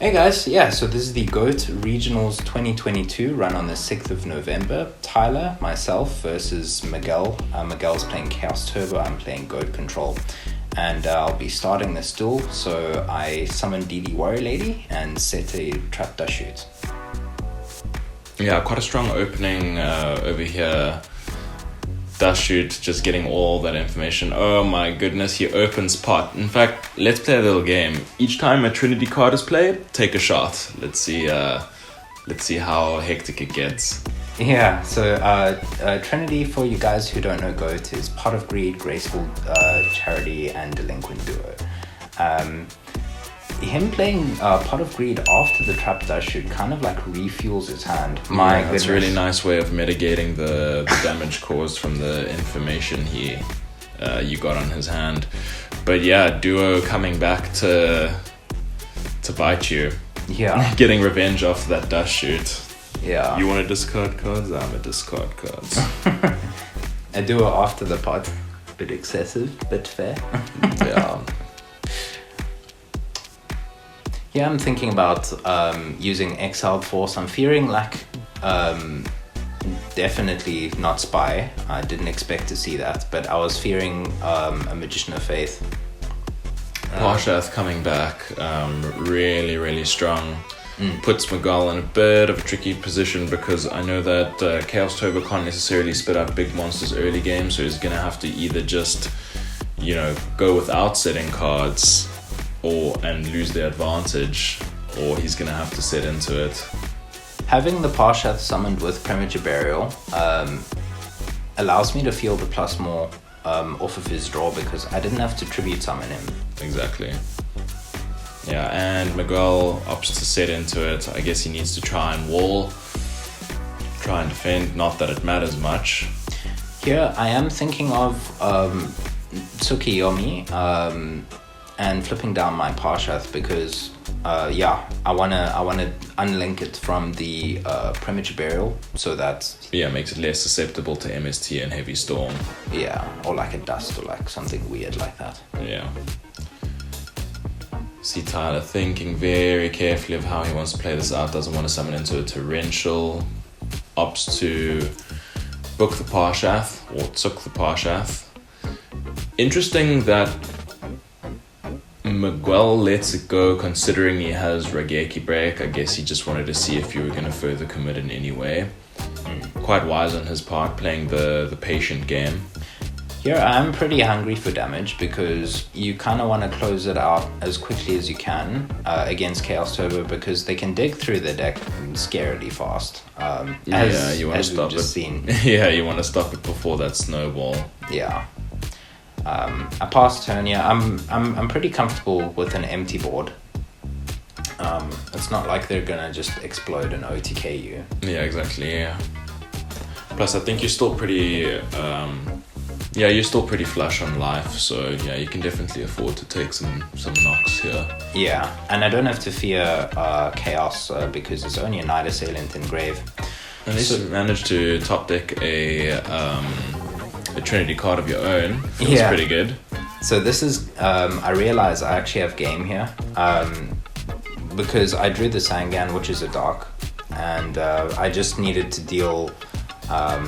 Hey guys, yeah, so this is the GOAT Regionals 2022 run on the 6th of November. Tyler, myself versus Miguel. Miguel's playing Chaos Turbo, I'm playing GOAT Control. And I'll be starting this duel, so I summon DD Warrior Lady and set a trap dash shoot. Yeah, quite a strong opening over here. Dash shoot, just getting all that information. Oh my goodness, he opens pot. In fact, let's play a little game. Each time a Trinity card is played, take a shot. Let's see how hectic it gets. Yeah, so Trinity, for you guys who don't know GOAT, is Pot of Greed, Graceful Charity, and Delinquent Duo. Him playing Pot of Greed after the trap dash shoot kind of like refuels his hand. My goodness. That's a really nice way of mitigating the damage caused from the information you got on his hand. But yeah, Duo coming back to bite you. Yeah. Getting revenge off that dash shoot. Yeah. You want to discard cards? I'm going to discard cards. A Duo after the pot. Bit excessive, bit fair. Yeah. Yeah, I'm thinking about using Exiled Force. I'm fearing like definitely not Spy. I didn't expect to see that, but I was fearing a Magician of Faith. Parshath coming back, really, really strong. Puts Miguel in a bit of a tricky position because I know that Chaos Turbo can't necessarily spit out big monsters early game, so he's going to have to either just, go without setting cards and lose the advantage, or he's going to have to set into it. Having the Parshath summoned with Premature Burial allows me to feel the plus more off of his draw because I didn't have to tribute summon him. Exactly. Yeah, and Miguel opts to set into it. I guess he needs to try and wall, try and defend, not that it matters much. Here I am thinking of Tsukiyomi and flipping down my Parshath because I wanna unlink it from the Premature Burial so that makes it less susceptible to MST and Heavy Storm. Yeah, or like a dust or like something weird like that. Yeah. See Tyler thinking very carefully of how he wants to play this out. Doesn't want to summon into a torrential. Opts to book the Parshath or took the Parshath. Interesting that Miguel lets it go considering he has Raigeki Break. I guess he just wanted to see if you were going to further commit in any way. Quite wise on his part, playing the patient game. Here I'm pretty hungry for damage because you kind of want to close it out as quickly as you can against Chaos Turbo because they can dig through the deck scarily fast. You want to stop it. Seen. Yeah, you want to stop it before that snowball. Yeah. I pass turn. Yeah, I'm pretty comfortable with an empty board. It's not like they're gonna just explode and OTK you. Yeah, exactly. Yeah. Plus, I think you're still pretty. You're still pretty flush on life, so yeah, you can definitely afford to take some knocks here. Yeah, and I don't have to fear chaos because it's only a Night Assailant in grave. At least you managed to top deck a Trinity card of your own. Feels pretty good. So this is, I realize I actually have game here because I drew the Sangan, which is a dark, and I just needed to deal, I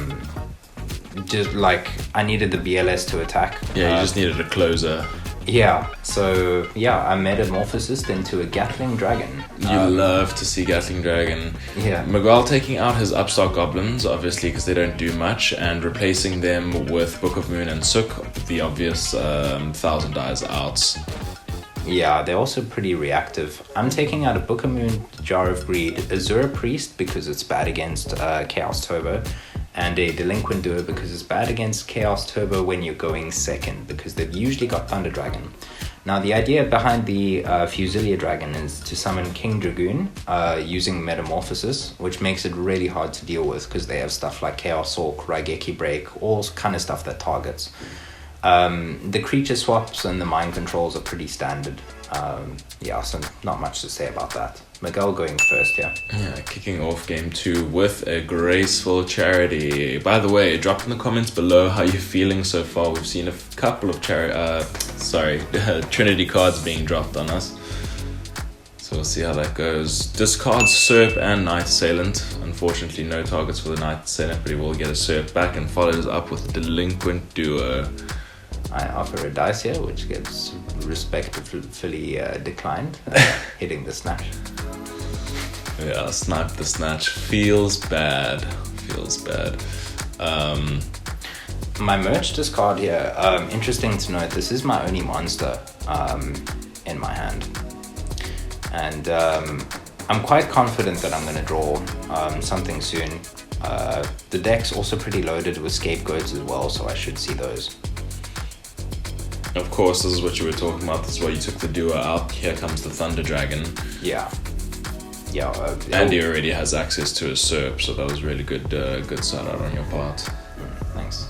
needed the BLS to attack. Yeah, you just needed a closer. Yeah, so I metamorphosed into a Gatling Dragon. You love to see Gatling Dragon. Yeah. Miguel taking out his Upstart Goblins, obviously, because they don't do much, and replacing them with Book of Moon and Sook, the obvious 1,000 Eyes outs. Yeah, they're also pretty reactive. I'm taking out a Book of Moon, Jar of Greed, Azura Priest because it's bad against Chaos Turbo, and a Delinquent Duo because it's bad against Chaos Turbo when you're going second because they've usually got Thunder Dragon. Now the idea behind the Fusilia Dragon is to summon King Dragoon using Metamorphosis, which makes it really hard to deal with because they have stuff like Chaos Hawk, Raigeki Break, all kind of stuff that targets. The creature swaps and the mind controls are pretty standard. So not much to say about that. Miguel going first, yeah. Yeah, kicking off game 2 with a Graceful Charity. By the way, drop in the comments below how you're feeling so far. We've seen a couple of Trinity cards being dropped on us. So we'll see how that goes. Discards Serp and Knight Assailant. Unfortunately, no targets for the Knight Assailant, but he will get a Serp back and follows up with Delinquent Duo. I offer a dice here, which gets respectively declined, hitting the snatch. Yeah, snipe the snatch. Feels bad. My merch discard here, interesting to note, this is my only monster in my hand. And I'm quite confident that I'm going to draw something soon. The deck's also pretty loaded with scapegoats as well, so I should see those. Of course, this is what you were talking about. This is why you took the duo out. Here comes the Thunder Dragon. Yeah. And he already has access to a Serp, so that was really good start out on your part. Thanks.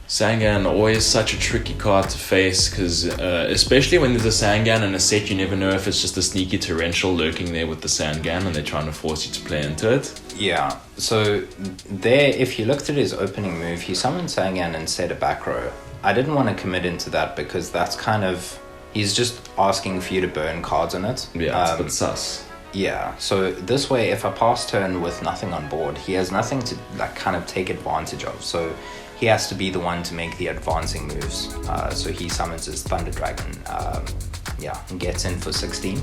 Sangan, always such a tricky card to face, because especially when there's a Sangan in a set, you never know if it's just a sneaky torrential lurking there with the Sangan and they're trying to force you to play into it. Yeah, so there, if you looked at his opening move, he summoned Sangan and set a back row. I didn't want to commit into that because that's kind of, he's just asking for you to burn cards on it. Yeah, it's a bit sus. Yeah, so this way, if I pass turn with nothing on board, he has nothing to like kind of take advantage of. So he has to be the one to make the advancing moves. So he summons his Thunder Dragon, and gets in for 16.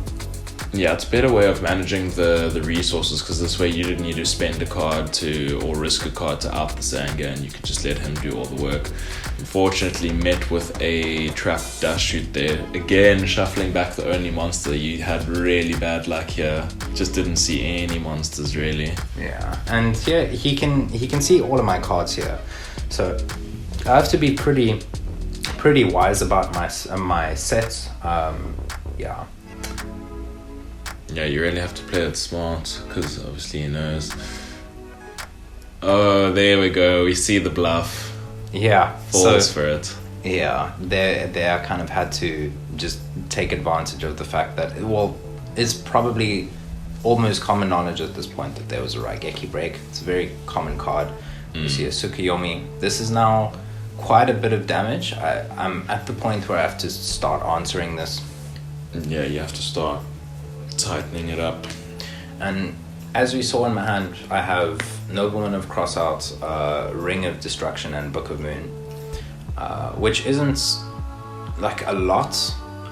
Yeah, it's a better way of managing the resources, because this way you didn't need to spend a card or risk a card to out the Sangan. You could just let him do all the work. Unfortunately, met with a trapped Dust Shoot there. Again, shuffling back the only monster. You had really bad luck here. Just didn't see any monsters really. Yeah, and here he can see all of my cards here. So I have to be pretty wise about my sets. Yeah, you really have to play it smart, because obviously he knows. Oh, there we go. We see the bluff. Yeah, falls for it. Yeah, they kind of had to just take advantage of the fact that, it's probably almost common knowledge at this point that there was a Raigeki break. It's a very common card. You see a Tsukuyomi. This is now quite a bit of damage. I'm at the point where I have to start answering this. Yeah, you have to start tightening it up. And as we saw in my hand, I have Nobleman of Crossout, Ring of Destruction, and Book of Moon, which isn't like a lot,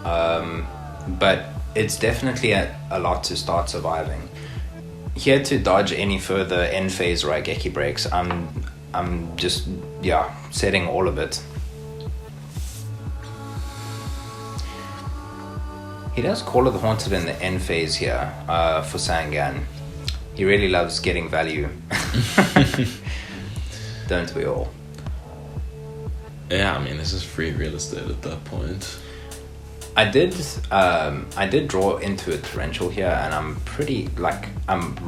but it's definitely a lot to start surviving. Here to dodge any further end phase Raigeki breaks, I'm just setting all of it. He does Call of the Haunted in the end phase here for Sangan. He really loves getting value. Don't we all? Yeah, I mean, this is free real estate at that point. I did draw into a torrential here, and I'm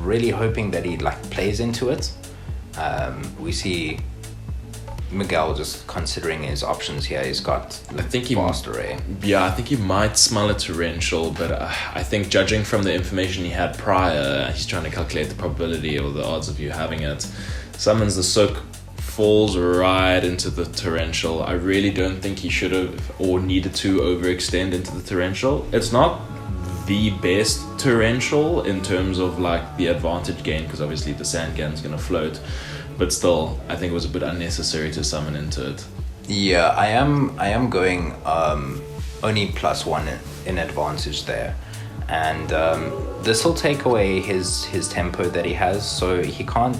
really hoping that he plays into it. We see Miguel just considering his options here. He's got vast array. Yeah, I think he might smell a torrential, but I think judging from the information he had prior, he's trying to calculate the probability or the odds of you having it. Summons the Soak, falls right into the torrential. I really don't think he should have or needed to overextend into the torrential. It's not the best torrential in terms of the advantage gain, because obviously the Sangan's going to float, but still I think it was a bit unnecessary to summon into it. Yeah, I am going only +1 in advantage there, and this will take away his tempo that he has, so he can't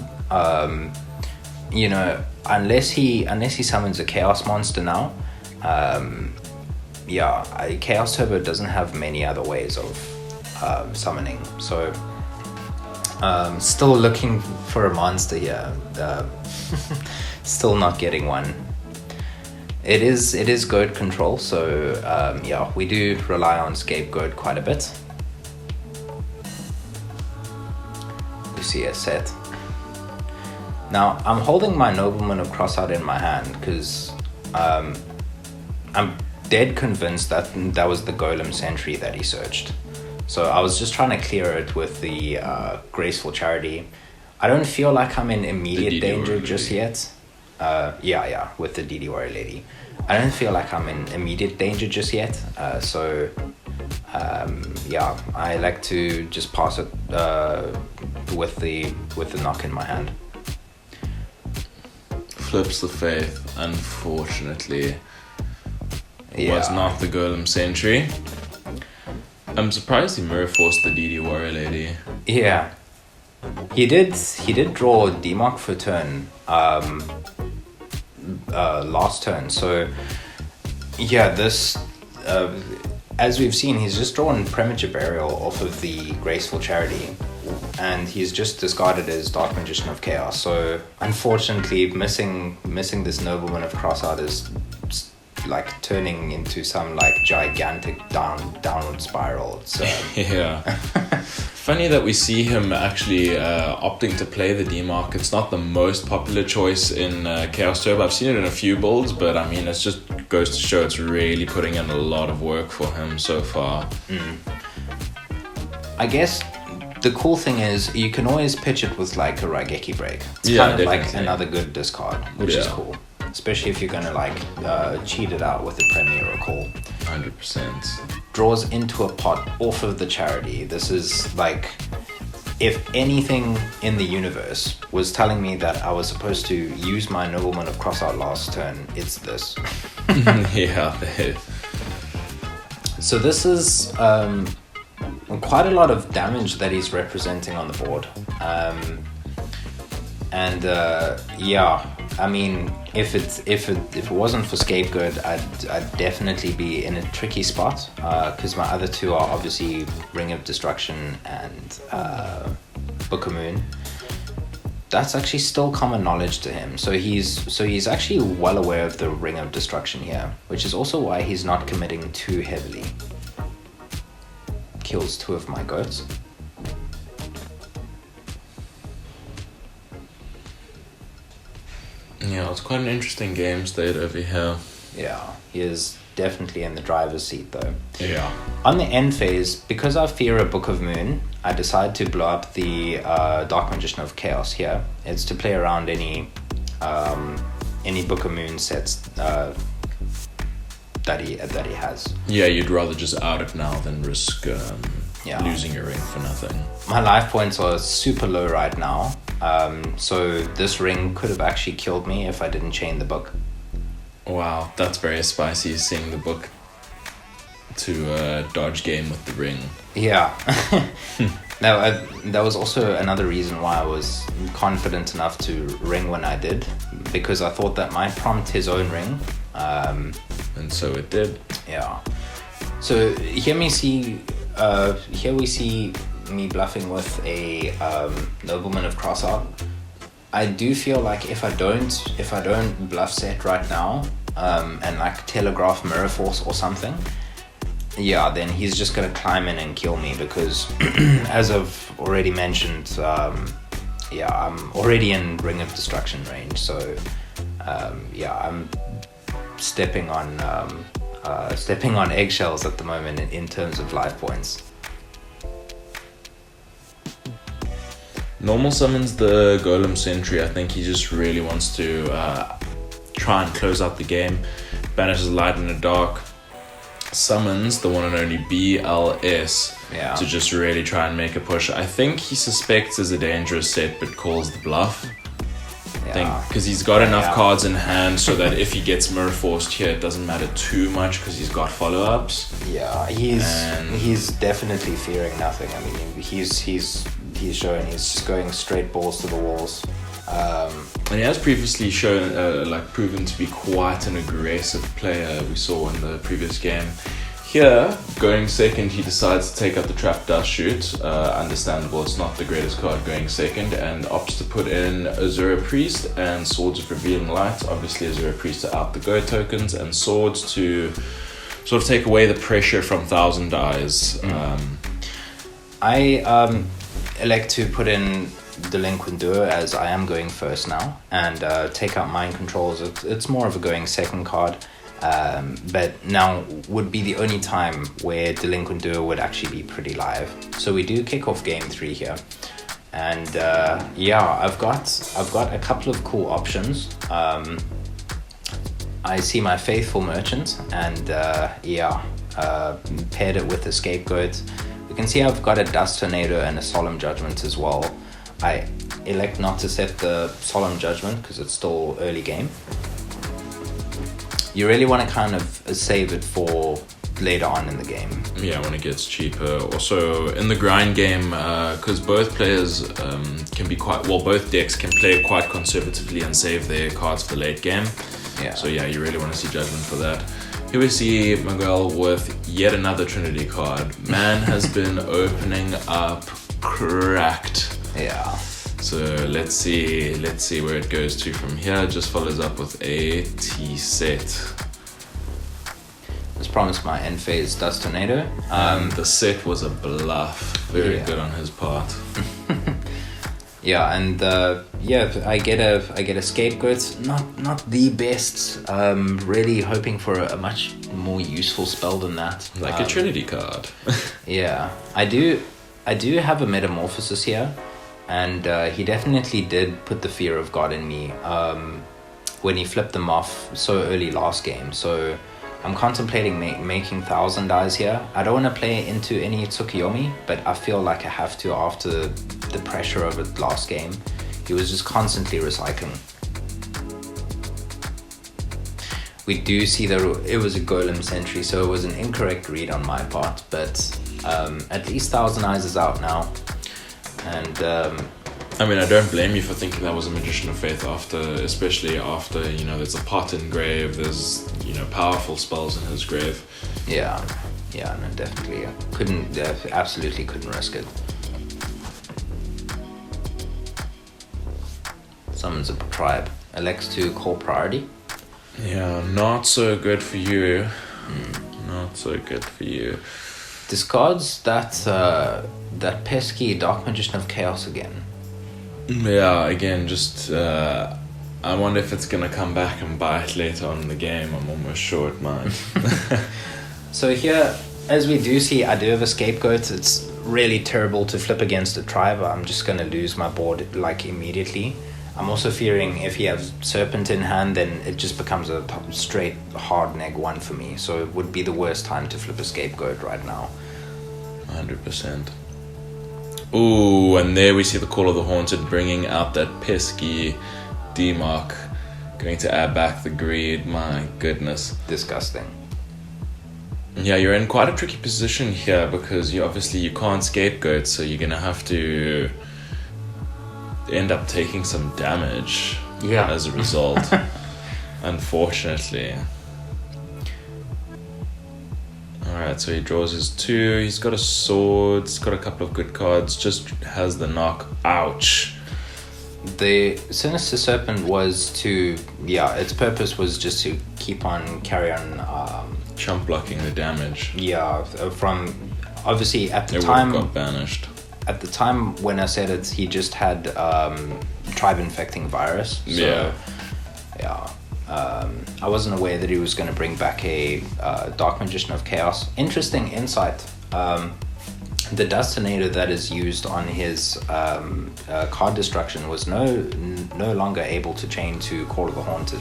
unless he summons a Chaos monster now. Chaos Turbo doesn't have many other ways of summoning, so still looking for a monster here. Still not getting one. It is goat control, so we do rely on Scapegoat quite a bit. You see a set. Now, I'm holding my Nobleman of Crossout in my hand because I'm dead convinced that was the Golem Sentry that he searched. So I was just trying to clear it with the Graceful Charity. I don't feel like I'm in immediate danger just yet. With the DD Warrior Lady. I don't feel like I'm in immediate danger just yet. So Yeah, I like to just pass it with the knock in my hand. Flips the Faith, unfortunately, Yeah. was not the Golem Sentry. I'm surprised he mirror forced the DD Warrior Lady. Yeah, he did draw Democ for turn last turn. So yeah, this as we've seen, he's just drawn Premature Burial off of the Graceful Charity, and he's just discarded his Dark Magician of Chaos. So unfortunately, missing this Nobleman of Crossart is like turning into some like gigantic downward spiral. It's Yeah. Funny that we see him actually opting to play the Democ. It's not the most popular choice in Chaos Turbo. I've seen it in a few builds, but I mean, it just goes to show it's really putting in a lot of work for him so far. I guess the cool thing is you can always pitch it with like a Raigeki Break. It's Yeah, kind of like definitely. another good discard, which is Yeah. cool. Especially if you're gonna like cheat it out with a Premier Recall. 100%. Draws into a pot off of the charity. This is like, if anything in the universe was telling me that I was supposed to use my Nobleman of Crossart last turn, it's this. Yeah. So this is quite a lot of damage that he's representing on the board. Yeah, I mean, if it wasn't for Scapegoat, I'd definitely be in a tricky spot, because my other two are obviously Ring of Destruction and Book of Moon. That's actually still common knowledge to him, so he's actually well aware of the Ring of Destruction here, which is also why he's not committing too heavily. Kills two of my goats. Yeah, it's quite an interesting game state over here. Yeah, he is definitely in the driver's seat though. Yeah. On the end phase, because I fear a Book of Moon, I decide to blow up the Dark Magician of Chaos here. It's to play around any Book of Moon sets that he has. Yeah, you'd rather just out it now than risk Yeah. losing your ring for nothing. My life points are super low right now, so this ring could have actually killed me if I didn't chain the book. Wow, that's very spicy, seeing the book to dodge game with the ring. Yeah. Now, that was also another reason why I was confident enough to ring when I did, because I thought that might prompt his own ring. And so it did. Yeah. So here we see me bluffing with a Nobleman of Crossart. I do feel like if I don't bluff set right now, and like telegraph Mirror Force or something, yeah, then he's just gonna climb in and kill me, because as I've already mentioned, yeah, I'm already in Ring of Destruction range, so yeah, I'm stepping on eggshells at the moment in terms of life points. Normal summons the Golem Sentry. I think he just really wants to try and close out the game. Banishes Light in the Dark. Summons the one and only BLS Yeah. to just really try and make a push. I think he suspects it's a dangerous set but calls the bluff. Yeah. Because he's got enough Yeah. cards in hand so that if he gets mirror forced here, it doesn't matter too much because he's got follow-ups. Yeah, he's definitely fearing nothing. I mean, he's showing he's just going straight balls to the walls. And he has previously shown, proven to be quite an aggressive player. We saw in the previous game. Here, going second, he decides to take out the Trap Dust Shoot. Understandable, it's not the greatest card going second, and opts to put in Azura Priest and Swords of Revealing Light. Obviously, Azura Priest to out the Go tokens, and Swords to sort of take away the pressure from Thousand Eyes. I elect to put in Delinquent Duo, as I am going first now, and take out Mind Controls. It's more of a going second card. But now would be the only time where Delinquent Duo would actually be pretty live. So we do kick off game 3 here, and yeah, I've got a couple of cool options. I see my Faithful Merchant, and yeah, paired it with a Scapegoat. You can see I've got a Dust Tornado and a Solemn Judgment as well. I elect not to set the Solemn Judgment because it's still early game. You really want to kind of save it for later on in the game. Yeah, when it gets cheaper. Also, in the grind game, because both players can be both decks can play quite conservatively and save their cards for the late game. Yeah. So yeah, you really want to see Judgment for that. Here we see Miguel with yet another Trinity card. Man has been opening up cracked. Yeah. So let's see where it goes to from here. Just follows up with a T set. As promised, my end phase Dust Tornado. The set was a bluff. Very good on his part. Yeah, and I get a Scapegoat. Not the best. Really hoping for a much more useful spell than that. Like a Trinity card. Yeah, I do have a Metamorphosis here, and he definitely did put the Fear of God in me when he flipped them off so early last game. So I'm contemplating making 1,000 dies here. I don't want to play into any Tsukuyomi, but I feel like I have to after the pressure of it last game. He was just constantly recycling. We do see that it was a Golem Sentry, so it was an incorrect read on my part, but at least 1,000 Eyes is out now. And I mean, I don't blame you for thinking that was a Magician of Faith especially after, there's a pot in grave, there's, powerful spells in his grave. Yeah, no, definitely. Absolutely couldn't risk it. Summons a tribe. Elects to call priority. Yeah, not so good for you. Not so good for you. Discards that pesky Dark Magician of Chaos again. Yeah, again, just I wonder if it's gonna come back and bite later on in the game. I'm almost sure it might. So here, as we do see, I do have a Scapegoat. It's really terrible to flip against a tribe. I'm just gonna lose my board immediately. I'm also fearing if he has Serpent in hand, then it just becomes a straight hard -1 for me. So it would be the worst time to flip a Scapegoat right now. 100%. Ooh, and there we see the Call of the Haunted bringing out that pesky D-Mark. Going to add back the greed. My goodness. Disgusting. Yeah, you're in quite a tricky position here because you can't Scapegoat, so you're going to have to end up taking some damage as a result. Unfortunately. Alright, so he draws his 2. He's got a sword. He's got a couple of good cards. Just has the knock. Ouch. The Sinister Serpent was its purpose was just to carry on chump blocking the damage. Yeah, from obviously at the it time got banished. At the time when I said it, he just had Tribe Infecting Virus. So, I wasn't aware that he was going to bring back a Dark Magician of Chaos. Interesting insight. The Dust Tornado that is used on his card destruction was no longer able to chain to Call of the Haunted.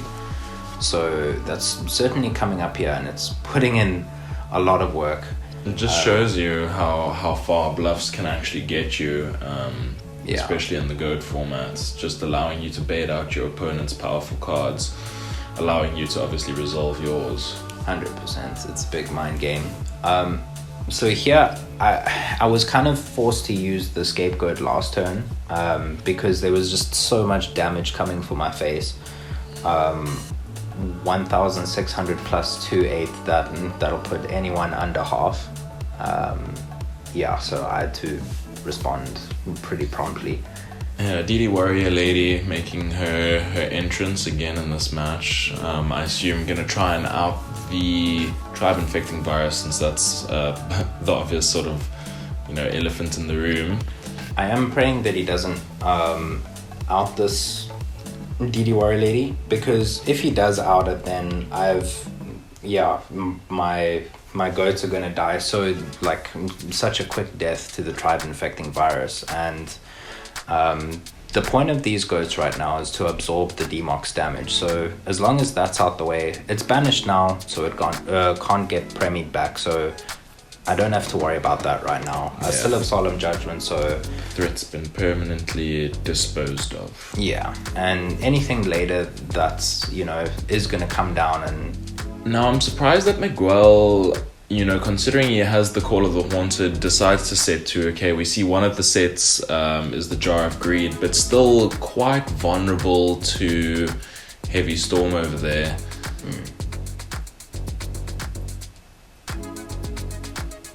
So that's certainly coming up here, and it's putting in a lot of work. It just shows you how far bluffs can actually get you, especially in the Goat formats, just allowing you to bait out your opponent's powerful cards, allowing you to obviously resolve yours. 100%, it's a big mind game. So here, I was kind of forced to use the Scapegoat last turn because there was just so much damage coming for my face. 1,600 plus 2/8, that'll put anyone under half. So I had to respond pretty promptly. Yeah, DD Warrior Lady making her entrance again in this match. I assume gonna try and out the Tribe Infecting Virus, since that's the obvious sort of elephant in the room. I am praying that he doesn't out this DD Warrior Lady, because if he does out it, then my goats are gonna die. So such a quick death to the Tribe Infecting Virus, and the point of these goats right now is to absorb the Demox damage. So as long as that's out the way, it's banished now, so it can't get premied back. So I don't have to worry about that right now. I still have Solemn Judgment, so... Threat's been permanently disposed of. Yeah, and anything later that's, is going to come down and... Now, I'm surprised that Miguel, considering he has the Call of the Haunted, decides to set 2. Okay, we see one of the sets is the Jar of Greed, but still quite vulnerable to Heavy Storm over there.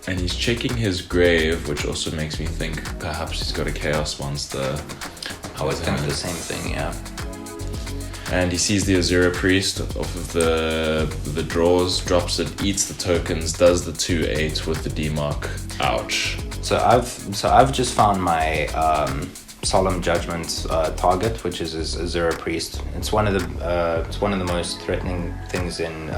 And he's checking his grave, which also makes me think perhaps he's got a Chaos Monster. I was thinking the same thing, yeah. And he sees the Azura Priest off of the drawers, drops it, eats the tokens, does the 2/8 with the Democ. Ouch. So I've just found my Solemn Judgment target, which is Azura Priest. It's one of the most threatening things in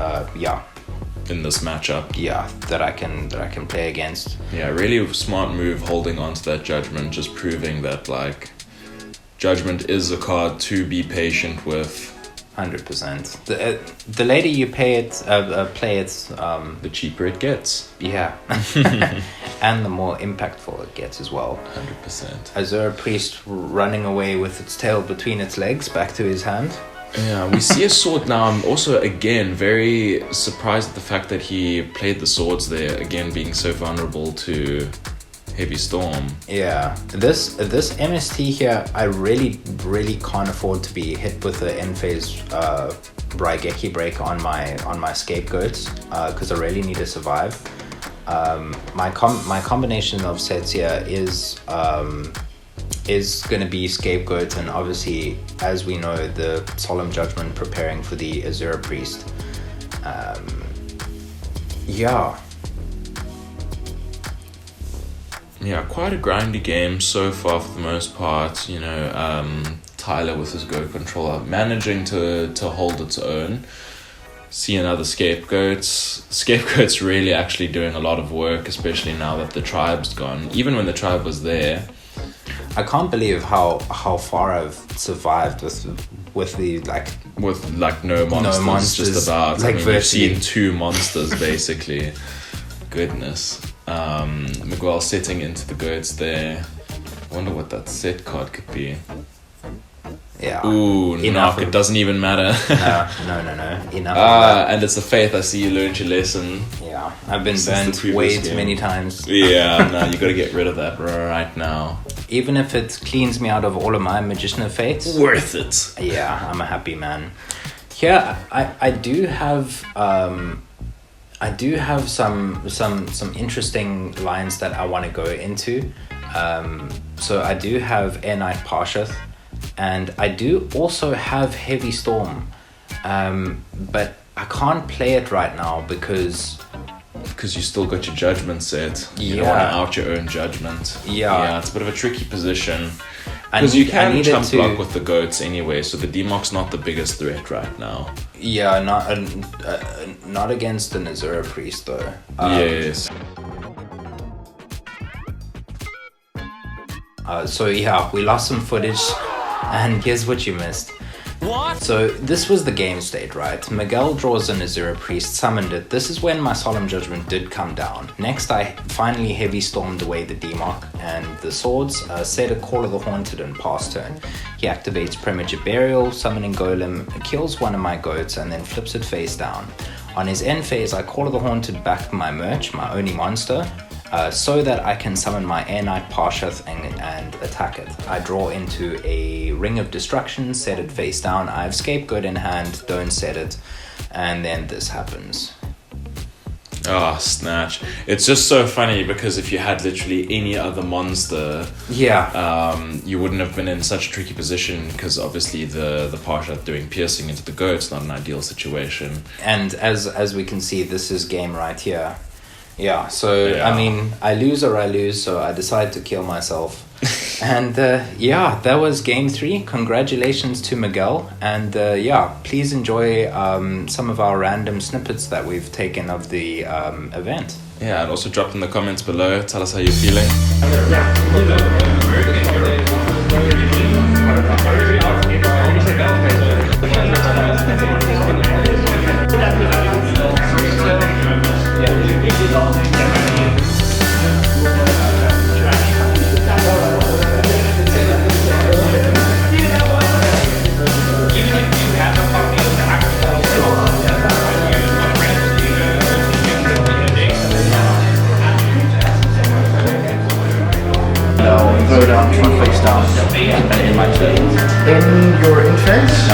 in this matchup. Yeah, that I can play against. Yeah, really smart move holding on to that Judgment, just proving that Judgment is a card to be patient with. 100%. The later you play it, the cheaper it gets. Yeah, and the more impactful it gets as well. 100%. Azura Priest running away with its tail between its legs back to his hand. Yeah, we see a sword now. I'm also, again, very surprised at the fact that he played the swords there, again, being so vulnerable to Heavy Storm. Yeah, this MST here, I really, really can't afford to be hit with the end phase Raigeki break on my scapegoats, because I really need to survive. My combination of sets here is going to be Scapegoat, and obviously, as we know, the Solemn Judgment preparing for the Azura Priest. Yeah, quite a grindy game so far for the most part. Tyler with his Go controller managing to hold its own. See another Scapegoats. Scapegoats really actually doing a lot of work, especially now that the tribe's gone. Even when the tribe was there, I can't believe how far I've survived with the no monsters just about. We've seen 2 monsters basically. Goodness. Miguel setting into the goats there. I wonder what that set card could be. Yeah. Ooh, knock. It doesn't even matter. No. Enough. And it's the faith. I see you learned your lesson. Yeah, I've been burnt way too many times. Yeah, no, you got to get rid of that right now. Even if it cleans me out of all of my Magician of Fates. Worth it. Yeah, I'm a happy man. Here, I do have some interesting lines that I want to go into. So I do have Air Knight Parsheth, and I do also have Heavy Storm, but I can't play it right now because you still got your Judgment set. You don't want to out your own Judgment. Yeah, it's a bit of a tricky position. Because you can jump block with the goats anyway, so the Democ's not the biggest threat right now. Yeah, not against an Azura Priest though. Yes. So yeah, we lost some footage, and here's what you missed. What? So this was the game state, right? Miguel draws an Azura Priest, summoned it. This is when my Solemn Judgment did come down. Next, I finally Heavy Stormed away the Democ and the swords, set a Call of the Haunted and pass turn. He activates Premature Burial, summoning Golem, kills one of my goats, and then flips it face down. On his end phase, I Call of the Haunted back my merch, my only monster, so that I can summon my Air Knight Parsheth and attack it. I draw into a Ring of Destruction, set it face down. I have Scapegoat in hand, don't set it, and then this happens. Oh, snatch. It's just so funny because if you had literally any other monster, you wouldn't have been in such a tricky position because obviously the Parsheth doing piercing into the goat's not an ideal situation. And as we can see, this is game right here. Yeah, so I mean, I lose, so I decide to kill myself. And that was game 3. Congratulations to Miguel. And please enjoy some of our random snippets that we've taken of the event. Yeah, and also drop in the comments below. Tell us how you're feeling. Go down, front face down, and in my turn. In your interest?